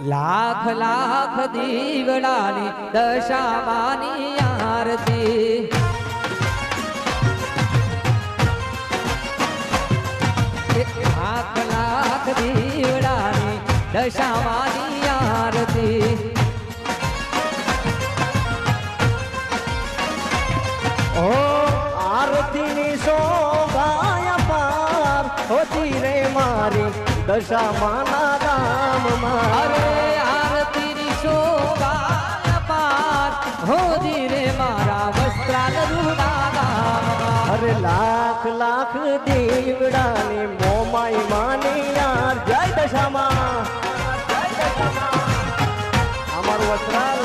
લાખ લાખ દીવડાની દશામાની આરતી લાખ લાખ દીવડાની દશામાની આરતી ઓ આરતીની શોભાયા પાર હોતી રે મારી દશામાના ગામમાં અરે આરતીની શોભા પાર હોદી રે મારા વસ્ત્રાલ રૂડા ગામમાં અરે લાખ લાખ દીવડાની મોમાઈ માની યાર જય દશામાં અમારું વસ્ત્રાલ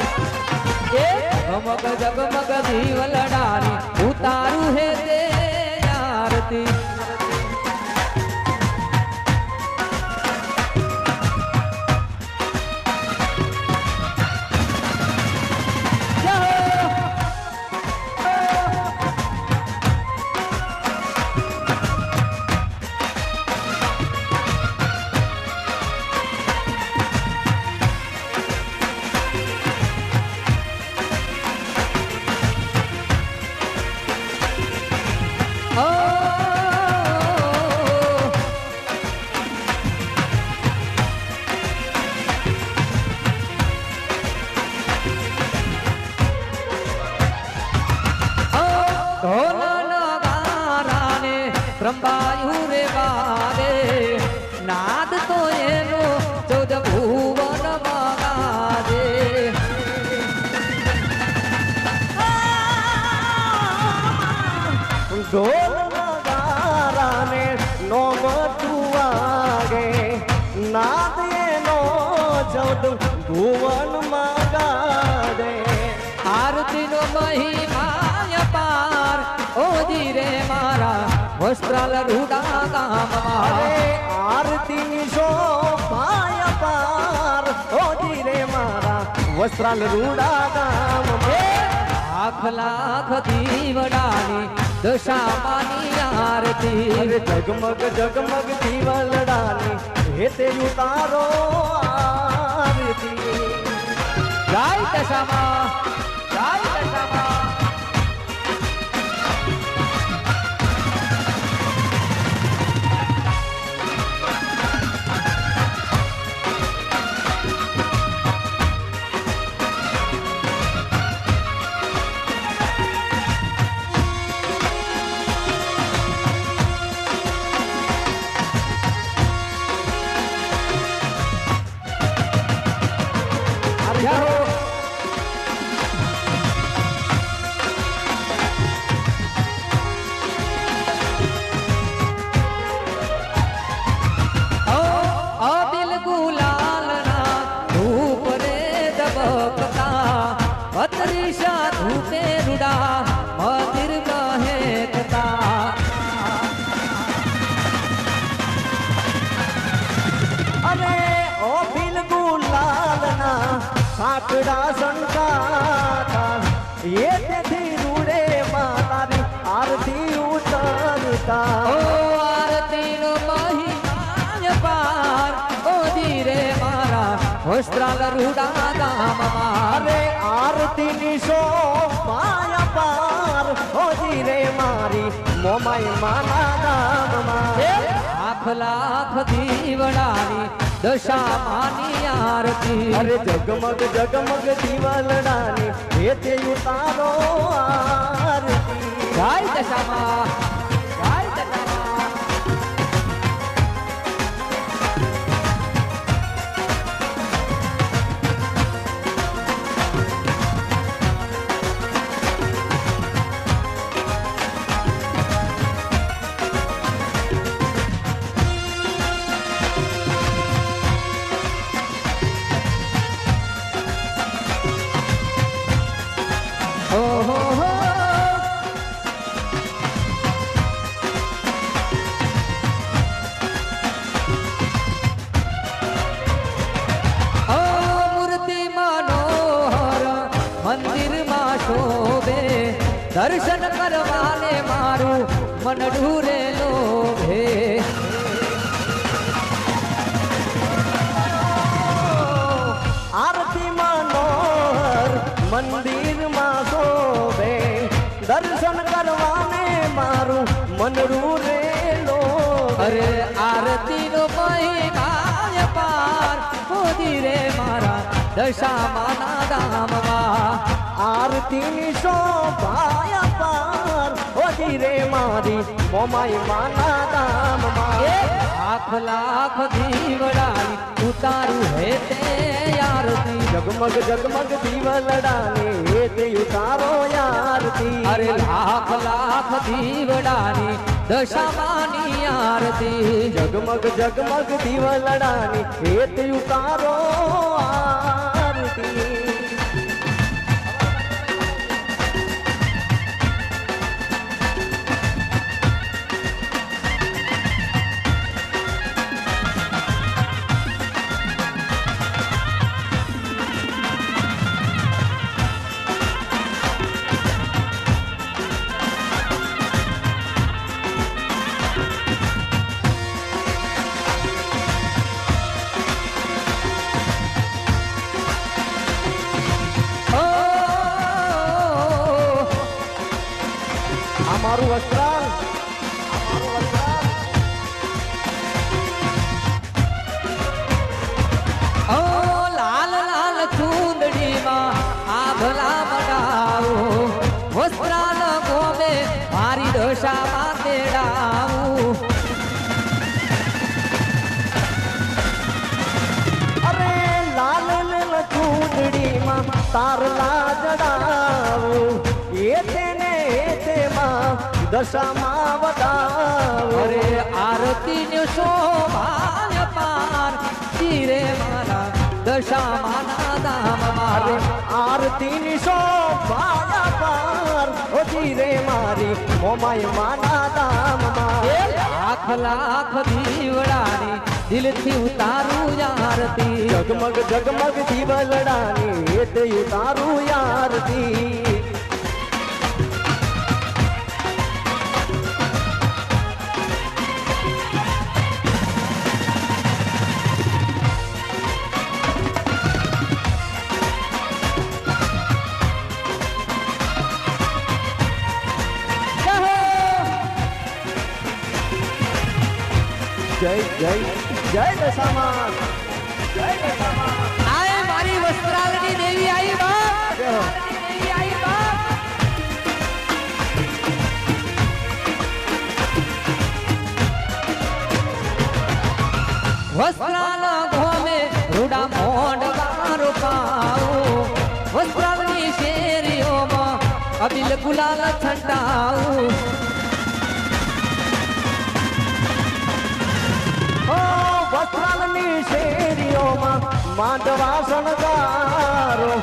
જગમગ જગમગ દીવલડાની ઉતારું હે તે આરતી રંબાયું રે વારે નાદ તો એનો ચૌદ ભુવન મગાજે ઢોલ નગારાને નોમ તુવાગે નાદ એનો ચૌદ ભુવન મગાજે આરતીનો મહિમા પાર ઓજી રે મારા વસ્ત્રાલ રૂડા ગામમાં આરતીની શોભાય પાર હોજી રે મારા વસ્ત્રાલ રૂડા ગામમાં લાખ લાખ દીવડાની દશામાની આરતી અરે જગમગ જગમગ દીવલડાની હેતે ઉતારો આરતી જય દશામાં જય દશામાં અતરીશા ધૂપે રૂડા મંદિર મહેકતા અરે ઓ બિલ ગુલાલના સાકડા સંકાતા એ તેથી રૂડે માતારી આરતી ઉતરતા ઓ આરતીનો મહિમા પાર ઓ ધીરે મારા વસ્ત્રાલ રૂડા ગામમાં અરે આરતીની શોભાય પાર હોજી રે મારી મોમાઈ માના ગામમાં લાખ લાખ દીવડાની દશામાની આરતી અરે જગમગ જગમગ દીવલડાની હેતે ઉતારો આરતી જય દશામાં જય દશામાં શોભે દર્શન કરવાને મારું મન ઢૂરે લોભે દશામાના ધામમાં આરતીની શોભાયા પાર હોજી રે મારી મોમાઈ માના ધામમાં લાખ લાખ દીવડાની ઉતારું હે તે આરતી જગમગ જગમગ દીવલડાને હે તે ઉતારો આરતી અરે લાખ લાખ દીવડાની દશામાની આરતી જગમગ જગમગ દીવલડાને હે તે ઉતારો આરતી અમારું વસ્ત્રાલ ઓ લાલ લાલ ચૂંદડીમાં આભલા મડાવો વસ્ત્રાલ ગોમે મારી દશામાં તેડાવું અરે લાલ લાલ ચૂંદડીમાં તારલા જડાવું એ તેને તેમાં દશામાં વટાવો અરે આરતી નો શોભાય પાર ધીરે મારા દશામાના ધામમાં અરે આરતીની શોભાયા પાર હોજી રે મારી મોમાઈ માના ધામમાં લાખ લાખ દીવડાની દિલથી ઉતારું આરતી જગમગ જગમગ દીવલડાની હે તે ઉતારું આરતી જય જય જય દશામાં જય દશામાં આય મારી વસ્ત્રાલની દેવી આવી બાપ દેવી આવી બાપ વસ્ત્રાલ ગોમે રૂડા મોઢ ગારો પાઉં વસ્ત્રાલની શેરીઓમાં અબિલ ગુલાલ છંટાવું વસ્ત્રાલની શેરીઓમાં માંડવા શણગારો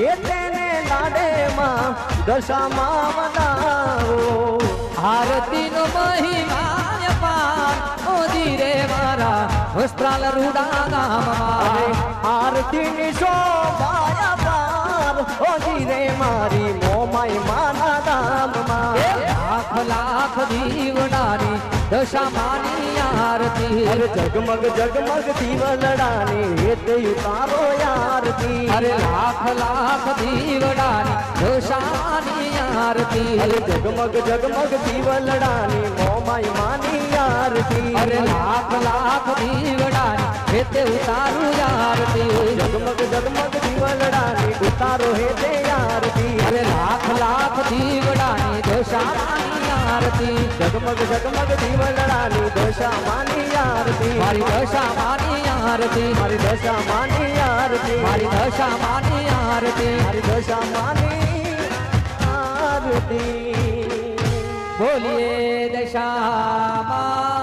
એ તેને લાડેમાં દશામાં વડાવો આરતીનો મહિમા પાર ઓ ધીરે મારા વસ્ત્રાલ રૂડા ગામમાં આરતીની શોભાયા પાર હોજી રે મારી મોમાઈ માના ધામમાં લાખ લાખ દીવડાની દશામાની આરતી અરે જગમગ જગમગ દીવલડાની હે તે ઉતારો આરતી અરે લાખ લાખ દીવડાની દશામાની આરતી અરે જગમગ જગમગ દીવલડાની મોમાઈ માની આરતી અરે લાખ લાખ દીવડાની હે તે ઉતારું આરતી જગમગ જગમગ દીવલડાની ઉતારો હે તે આરતી અરે લાખ લાખ દીવડાની દશામાની આરતી જગમગ જગમગ દીવલડાની દશામાની આરતી મારી દશામાની આરતી મારી દશામાની આરતી મારી દશામાની આરતી મારી દશામાની આરતી બોલીએ દશામાં